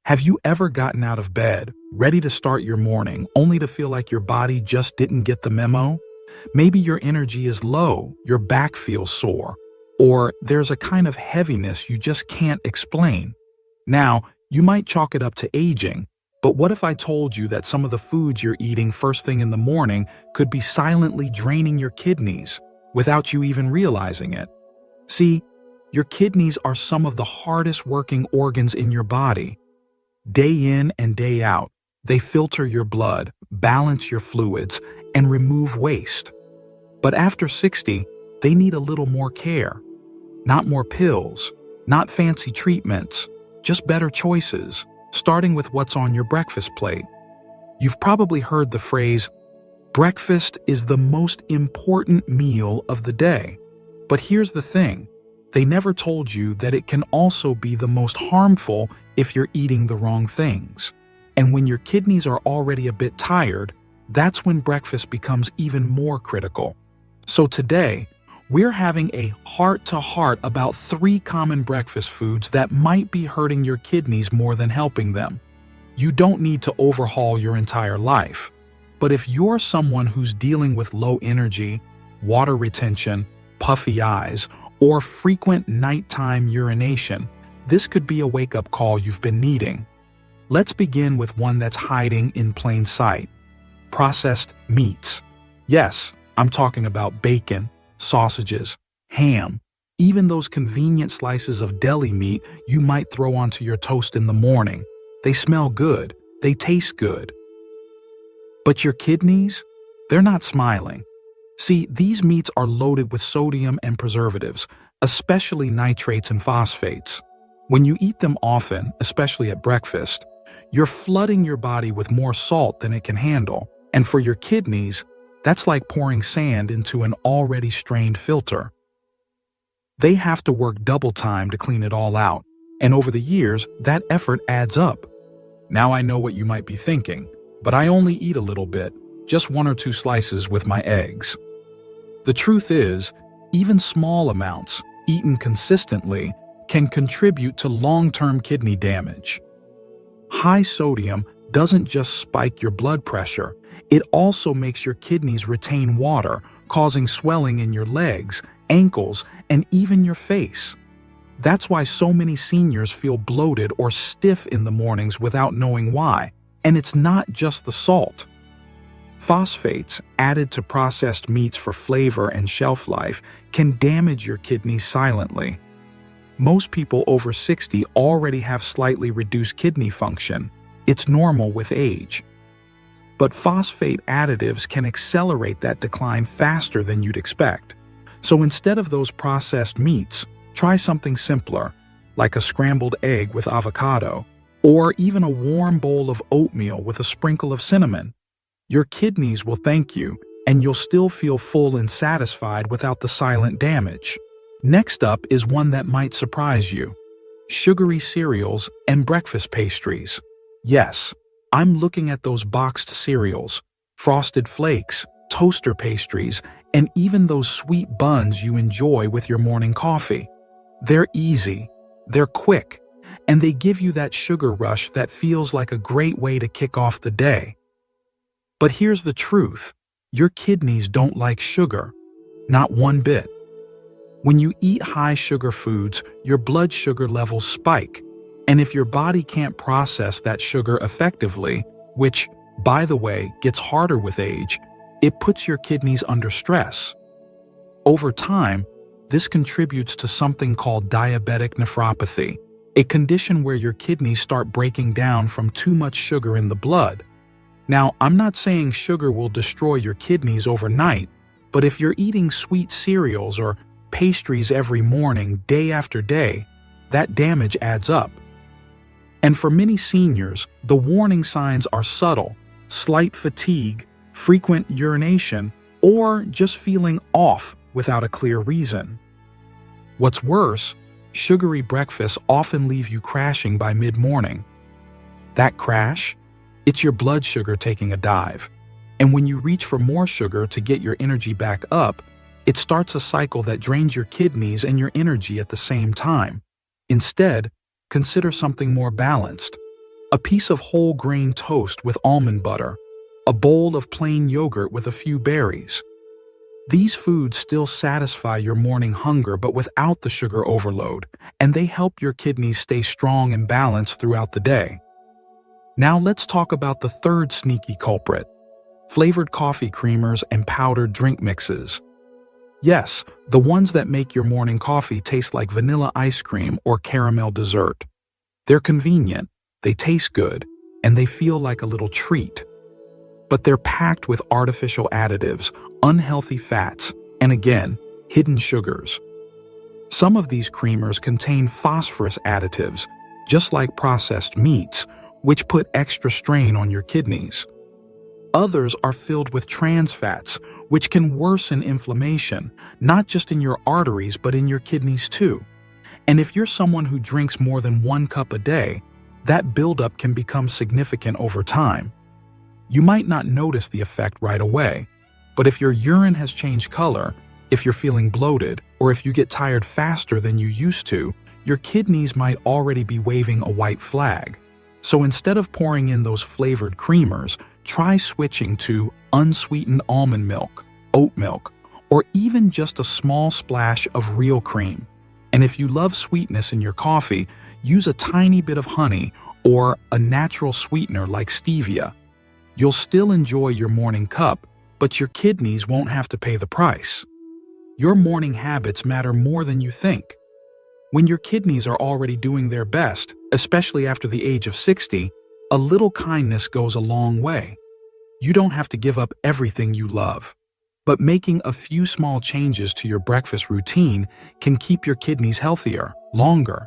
Have you ever gotten out of bed, ready to start your morning, only to feel like your body just didn't get the memo? Maybe your energy is low, your back feels sore, or there's a kind of heaviness you just can't explain. Now, you might chalk it up to aging, but what if I told you that some of the foods you're eating first thing in the morning could be silently draining your kidneys without you even realizing it? See, your kidneys are some of the hardest working organs in your body. Day in and day out, they filter your blood, balance your fluids, and remove waste. But after 60, they need a little more care. Not more pills, not fancy treatments, just better choices, starting with what's on your breakfast plate. You've probably heard the phrase, breakfast is the most important meal of the day. But here's the thing. They never told you that it can also be the most harmful if you're eating the wrong things. And when your kidneys are already a bit tired, that's when breakfast becomes even more critical. So today, we're having a heart-to-heart about 3 common breakfast foods that might be hurting your kidneys more than helping them. You don't need to overhaul your entire life. But if you're someone who's dealing with low energy, water retention, puffy eyes, or frequent nighttime urination, this could be a wake-up call you've been needing. Let's begin with one that's hiding in plain sight. Processed meats. Yes, I'm talking about bacon, sausages, ham, even those convenient slices of deli meat you might throw onto your toast in the morning. They smell good, they taste good. But your kidneys? They're not smiling. See, these meats are loaded with sodium and preservatives, especially nitrates and phosphates. When you eat them often, especially at breakfast, you're flooding your body with more salt than it can handle. And for your kidneys, that's like pouring sand into an already strained filter. They have to work double time to clean it all out, and over the years, that effort adds up. Now I know what you might be thinking, but I only eat a little bit, just 1 or 2 slices with my eggs. The truth is, even small amounts, eaten consistently, can contribute to long-term kidney damage. High sodium doesn't just spike your blood pressure, it also makes your kidneys retain water, causing swelling in your legs, ankles, and even your face. That's why so many seniors feel bloated or stiff in the mornings without knowing why, and it's not just the salt. Phosphates added to processed meats for flavor and shelf life can damage your kidneys silently. Most people over 60 already have slightly reduced kidney function. It's normal with age. But phosphate additives can accelerate that decline faster than you'd expect. So instead of those processed meats, try something simpler, like a scrambled egg with avocado, or even a warm bowl of oatmeal with a sprinkle of cinnamon. Your kidneys will thank you, and you'll still feel full and satisfied without the silent damage. Next up is one that might surprise you: sugary cereals and breakfast pastries. Yes, I'm looking at those boxed cereals, frosted flakes, toaster pastries, and even those sweet buns you enjoy with your morning coffee. They're easy, they're quick, and they give you that sugar rush that feels like a great way to kick off the day. But here's the truth: your kidneys don't like sugar, not one bit. When you eat high sugar foods, your blood sugar levels spike, and if your body can't process that sugar effectively, which, by the way, gets harder with age, it puts your kidneys under stress. Over time, this contributes to something called diabetic nephropathy, a condition where your kidneys start breaking down from too much sugar in the blood. Now, I'm not saying sugar will destroy your kidneys overnight, but if you're eating sweet cereals or pastries every morning, day after day, that damage adds up. And for many seniors, the warning signs are subtle: slight fatigue, frequent urination, or just feeling off without a clear reason. What's worse, sugary breakfasts often leave you crashing by mid-morning. That crash? It's your blood sugar taking a dive. And when you reach for more sugar to get your energy back up, it starts a cycle that drains your kidneys and your energy at the same time. Instead, consider something more balanced. a piece of whole grain toast with almond butter, a bowl of plain yogurt with a few berries. These foods still satisfy your morning hunger but without the sugar overload, and they help your kidneys stay strong and balanced throughout the day. Now let's talk about the third sneaky culprit: flavored coffee creamers and powdered drink mixes. Yes, the ones that make your morning coffee taste like vanilla ice cream or caramel dessert. They're convenient, they taste good, and they feel like a little treat. But they're packed with artificial additives, unhealthy fats, and again, hidden sugars. Some of these creamers contain phosphorus additives, just like processed meats, which put extra strain on your kidneys. Others are filled with trans fats, which can worsen inflammation, not just in your arteries but in your kidneys too. And if you're someone who drinks more than 1 cup a day, that buildup can become significant over time. You might not notice the effect right away, but if your urine has changed color, if you're feeling bloated, or if you get tired faster than you used to, your kidneys might already be waving a white flag. So instead of pouring in those flavored creamers, try switching to unsweetened almond milk, oat milk, or even just a small splash of real cream. And if you love sweetness in your coffee, use a tiny bit of honey or a natural sweetener like stevia. You'll still enjoy your morning cup, but your kidneys won't have to pay the price. Your morning habits matter more than you think. When your kidneys are already doing their best, especially after the age of 60, a little kindness goes a long way. You don't have to give up everything you love, but making a few small changes to your breakfast routine can keep your kidneys healthier, longer.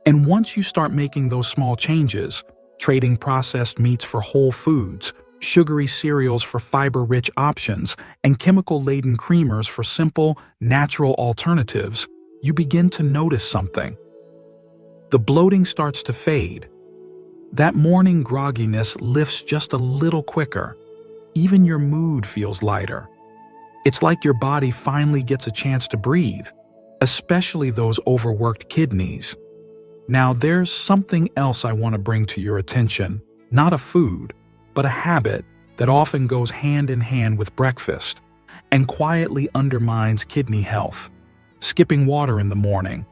And once you start making those small changes, trading processed meats for whole foods, sugary cereals for fiber-rich options, and chemical-laden creamers for simple, natural alternatives, you begin to notice something. The bloating starts to fade. That morning grogginess lifts just a little quicker. Even your mood feels lighter. It's like your body finally gets a chance to breathe, especially those overworked kidneys. Now there's something else I want to bring to your attention, not a food, but a habit that often goes hand in hand with breakfast and quietly undermines kidney health: skipping water in the morning.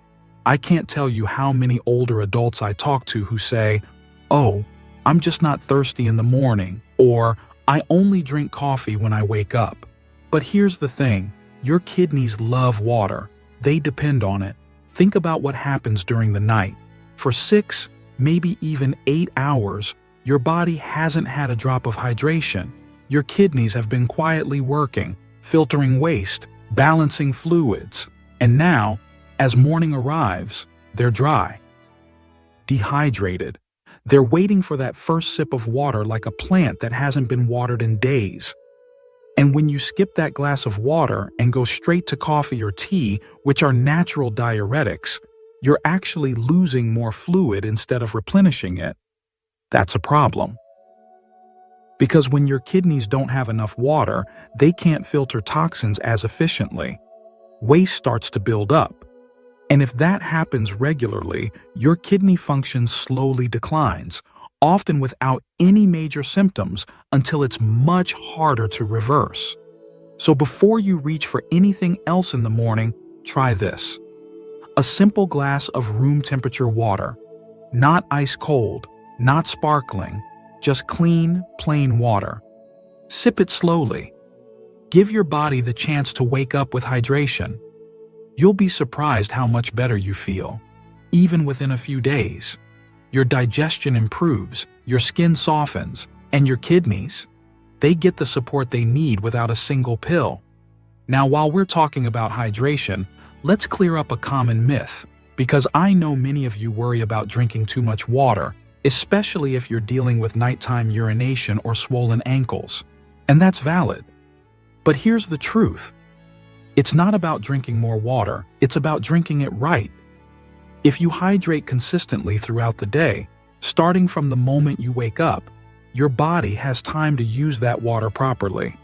I can't tell you how many older adults I talk to who say, "Oh, I'm just not thirsty in the morning," or "I only drink coffee when I wake up." But here's the thing, your kidneys love water. They depend on it. Think about what happens during the night. For 6, maybe even 8 hours, your body hasn't had a drop of hydration. Your kidneys have been quietly working, filtering waste, balancing fluids. And now, as morning arrives, they're dry, dehydrated. They're waiting for that first sip of water like a plant that hasn't been watered in days. And when you skip that glass of water and go straight to coffee or tea, which are natural diuretics, you're actually losing more fluid instead of replenishing it. That's a problem. Because when your kidneys don't have enough water, they can't filter toxins as efficiently. Waste starts to build up. And if that happens regularly, your kidney function slowly declines, often without any major symptoms, until it's much harder to reverse. So before you reach for anything else in the morning, try this. A simple glass of room temperature water. Not ice cold, not sparkling, just clean, plain water. Sip it slowly. Give your body the chance to wake up with hydration. You'll be surprised how much better you feel, even within a few days. Your digestion improves, your skin softens, and your kidneys, they get the support they need without a single pill. Now, while we're talking about hydration, let's clear up a common myth, because I know many of you worry about drinking too much water, especially if you're dealing with nighttime urination or swollen ankles. And that's valid. But here's the truth. It's not about drinking more water, it's about drinking it right. If you hydrate consistently throughout the day, starting from the moment you wake up, your body has time to use that water properly.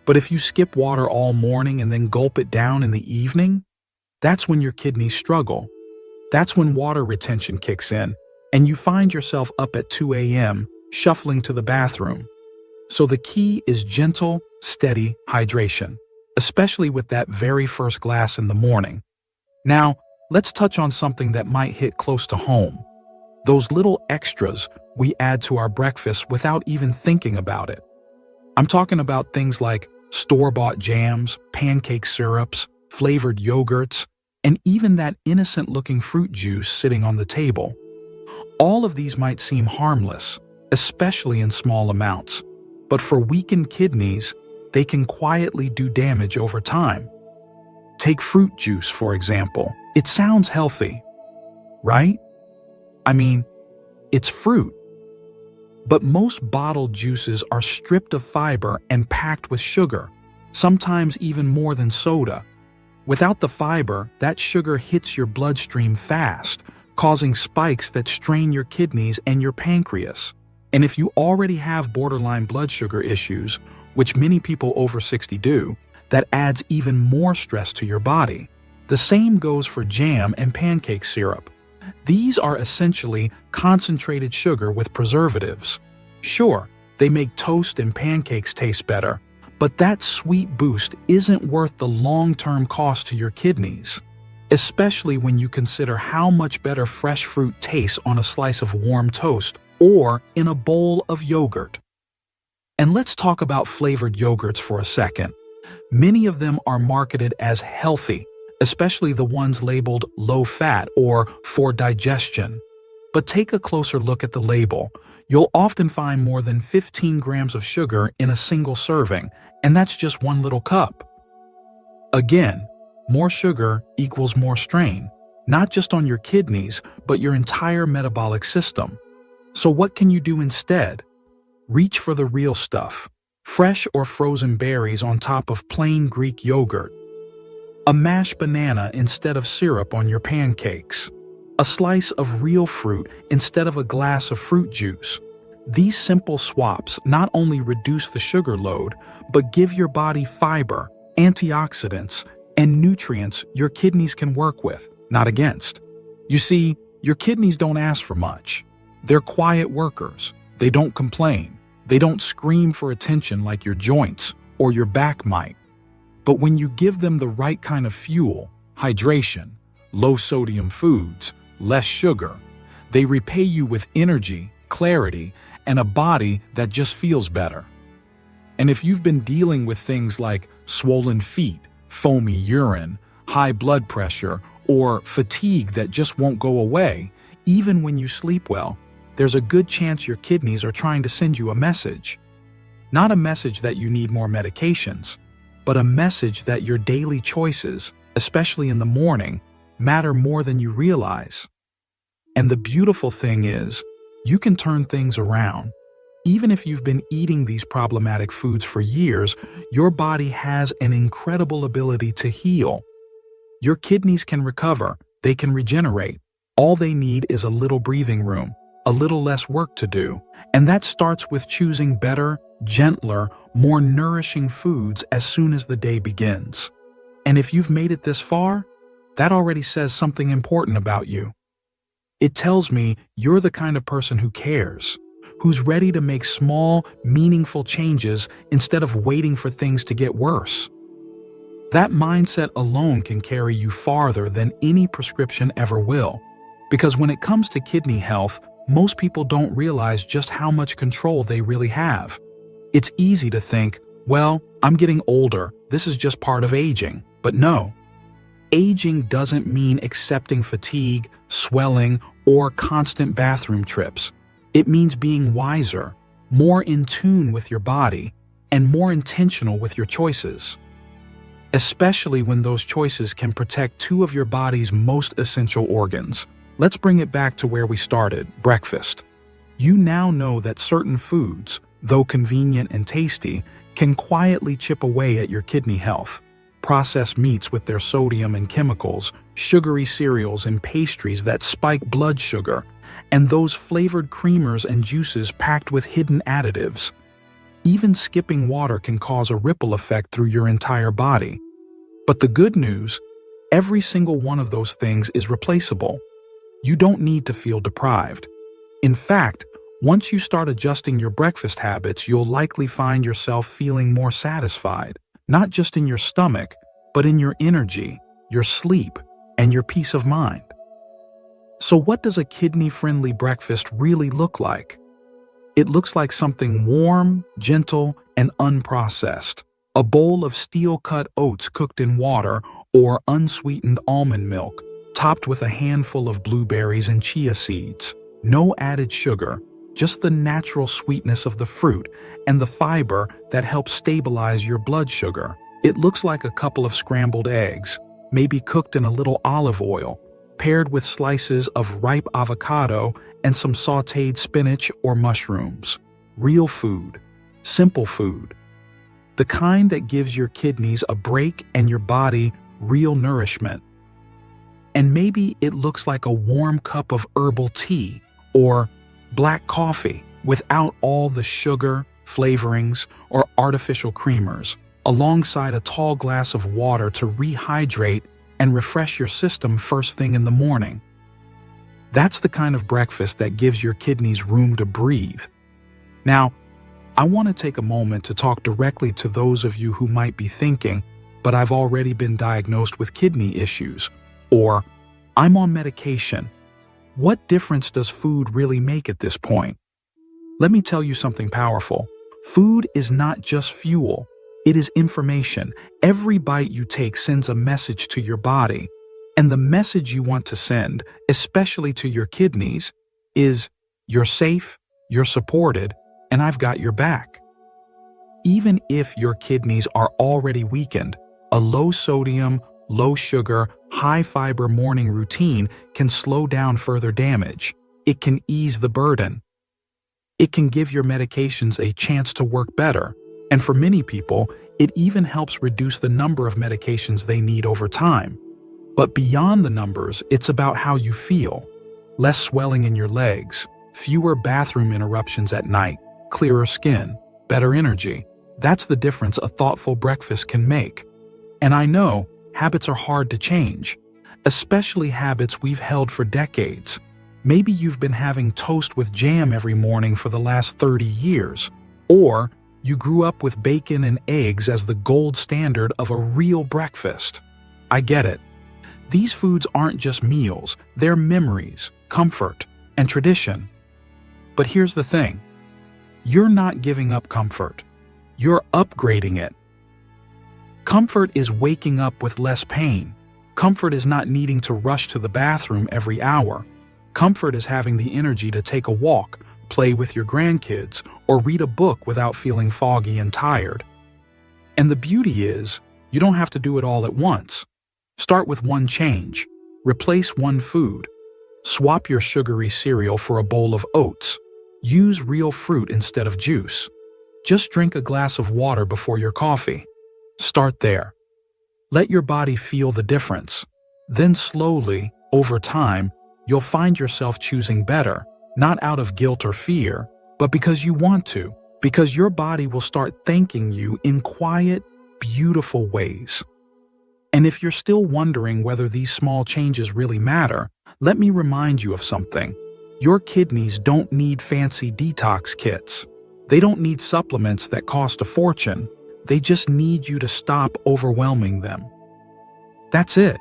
But if you skip water all morning and then gulp it down in the evening, that's when your kidneys struggle. That's when water retention kicks in, and you find yourself up at 2 a.m. shuffling to the bathroom. So the key is gentle, steady hydration, especially with that very first glass in the morning. Now, let's touch on something that might hit close to home. Those little extras we add to our breakfast without even thinking about it. I'm talking about things like store-bought jams, pancake syrups, flavored yogurts, and even that innocent-looking fruit juice sitting on the table. All of these might seem harmless, especially in small amounts, but for weakened kidneys, they can quietly do damage over time. Take fruit juice, for example. It sounds healthy, right? I mean, it's fruit. But most bottled juices are stripped of fiber and packed with sugar, sometimes even more than soda. Without the fiber, that sugar hits your bloodstream fast, causing spikes that strain your kidneys and your pancreas. And if you already have borderline blood sugar issues, which many people over 60 do, that adds even more stress to your body. The same goes for jam and pancake syrup. These are essentially concentrated sugar with preservatives. Sure, they make toast and pancakes taste better, but that sweet boost isn't worth the long-term cost to your kidneys, especially when you consider how much better fresh fruit tastes on a slice of warm toast or in a bowl of yogurt. And let's talk about flavored yogurts for a second. Many of them are marketed as healthy, especially the ones labeled low-fat or for digestion. But take a closer look at the label. You'll often find more than 15 grams of sugar in a single serving, and that's just one little cup. Again, more sugar equals more strain, not just on your kidneys, but your entire metabolic system. So what can you do instead? Reach for the real stuff. Fresh or frozen berries on top of plain Greek yogurt. A mashed banana instead of syrup on your pancakes. A slice of real fruit instead of a glass of fruit juice. These simple swaps not only reduce the sugar load, but give your body fiber, antioxidants, and nutrients your kidneys can work with, not against. You see, your kidneys don't ask for much. They're quiet workers. They don't complain. They don't scream for attention like your joints or your back might. But when you give them the right kind of fuel, hydration, low-sodium foods, less sugar, they repay you with energy, clarity, and a body that just feels better. And if you've been dealing with things like swollen feet, foamy urine, high blood pressure, or fatigue that just won't go away, even when you sleep well, there's a good chance your kidneys are trying to send you a message. Not a message that you need more medications, but a message that your daily choices, especially in the morning, matter more than you realize. And the beautiful thing is, you can turn things around. Even if you've been eating these problematic foods for years, your body has an incredible ability to heal. Your kidneys can recover, they can regenerate. All they need is a little breathing room, a little less work to do, and that starts with choosing better, gentler, more nourishing foods as soon as the day begins. And if you've made it this far, that already says something important about you. It tells me you're the kind of person who cares, who's ready to make small, meaningful changes instead of waiting for things to get worse. That mindset alone can carry you farther than any prescription ever will, because when it comes to kidney health, most people don't realize just how much control they really have. It's easy to think, well, I'm getting older, this is just part of aging. But no. Aging doesn't mean accepting fatigue, swelling, or constant bathroom trips. It means being wiser, more in tune with your body, and more intentional with your choices. Especially when those choices can protect two of your body's most essential organs. Let's bring it back to where we started, breakfast. You now know that certain foods, though convenient and tasty, can quietly chip away at your kidney health. Processed meats with their sodium and chemicals, sugary cereals and pastries that spike blood sugar, and those flavored creamers and juices packed with hidden additives. Even skipping water can cause a ripple effect through your entire body. But the good news, every single one of those things is replaceable. You don't need to feel deprived. In fact, once you start adjusting your breakfast habits, you'll likely find yourself feeling more satisfied, not just in your stomach, but in your energy, your sleep, and your peace of mind. So what does a kidney-friendly breakfast really look like? It looks like something warm, gentle, and unprocessed. A bowl of steel-cut oats cooked in water or unsweetened almond milk, topped with a handful of blueberries and chia seeds. No added sugar, just the natural sweetness of the fruit and the fiber that helps stabilize your blood sugar. It looks like a couple of scrambled eggs, maybe cooked in a little olive oil, paired with slices of ripe avocado and some sautéed spinach or mushrooms. Real food, simple food. The kind that gives your kidneys a break and your body real nourishment. And maybe it looks like a warm cup of herbal tea or black coffee without all the sugar, flavorings, or artificial creamers, alongside a tall glass of water to rehydrate and refresh your system first thing in the morning. That's the kind of breakfast that gives your kidneys room to breathe. Now, I want to take a moment to talk directly to those of you who might be thinking, but I've already been diagnosed with kidney issues, or I'm on medication. What difference does food really make at this point? Let me tell you something powerful. Food is not just fuel. It is information. Every bite you take sends a message to your body. And the message you want to send, especially to your kidneys, is you're safe, you're supported, and I've got your back. Even if your kidneys are already weakened, a low sodium, low sugar, high fiber morning routine can slow down further damage. It can ease the burden. It can give your medications a chance to work better. And for many people, it even helps reduce the number of medications they need over time. But beyond the numbers, it's about how you feel. Less swelling in your legs, fewer bathroom interruptions at night, clearer skin, better energy. That's the difference a thoughtful breakfast can make. And I know habits are hard to change, especially habits we've held for decades. Maybe you've been having toast with jam every morning for the last 30 years, or you grew up with bacon and eggs as the gold standard of a real breakfast. I get it. These foods aren't just meals, they're memories, comfort, and tradition. But here's the thing. You're not giving up comfort. You're upgrading it. Comfort is waking up with less pain. Comfort is not needing to rush to the bathroom every hour. Comfort is having the energy to take a walk, play with your grandkids, or read a book without feeling foggy and tired. And the beauty is, you don't have to do it all at once. Start with one change. Replace one food. Swap your sugary cereal for a bowl of oats. Use real fruit instead of juice. Just drink a glass of water before your coffee. Start there. Let your body feel the difference. Then slowly, over time, you'll find yourself choosing better, not out of guilt or fear, but because you want to, because your body will start thanking you in quiet, beautiful ways. And if you're still wondering whether these small changes really matter, let me remind you of something. Your kidneys don't need fancy detox kits. They don't need supplements that cost a fortune. They just need you to stop overwhelming them. That's it.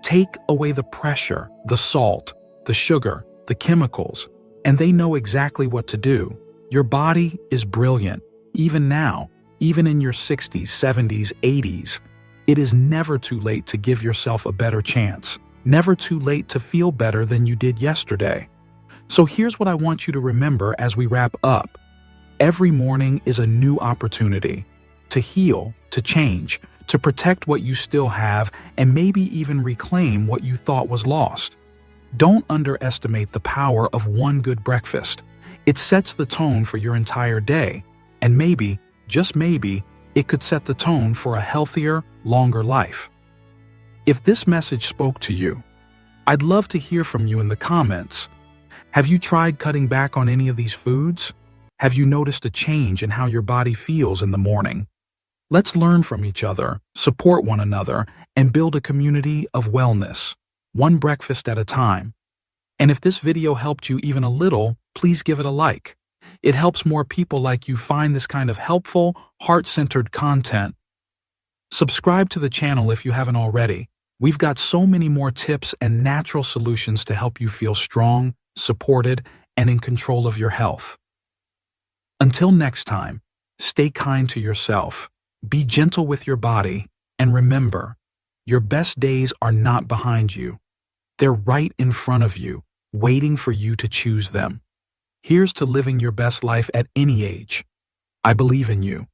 Take away the pressure, the salt, the sugar, the chemicals, and they know exactly what to do. Your body is brilliant, even now, even in your 60s, 70s, 80s. It is never too late to give yourself a better chance, never too late to feel better than you did yesterday. So here's what I want you to remember as we wrap up. Every morning is a new opportunity to heal, to change, to protect what you still have, and maybe even reclaim what you thought was lost. Don't underestimate the power of one good breakfast. It sets the tone for your entire day, and maybe, just maybe, it could set the tone for a healthier, longer life. If this message spoke to you, I'd love to hear from you in the comments. Have you tried cutting back on any of these foods? Have you noticed a change in how your body feels in the morning? Let's learn from each other, support one another, and build a community of wellness, one breakfast at a time. And if this video helped you even a little, please give it a like. It helps more people like you find this kind of helpful, heart-centered content. Subscribe to the channel if you haven't already. We've got so many more tips and natural solutions to help you feel strong, supported, and in control of your health. Until next time, stay kind to yourself, be gentle with your body, and remember, your best days are not behind you. They're right in front of you, waiting for you to choose them. Here's to living your best life at any age. I believe in you.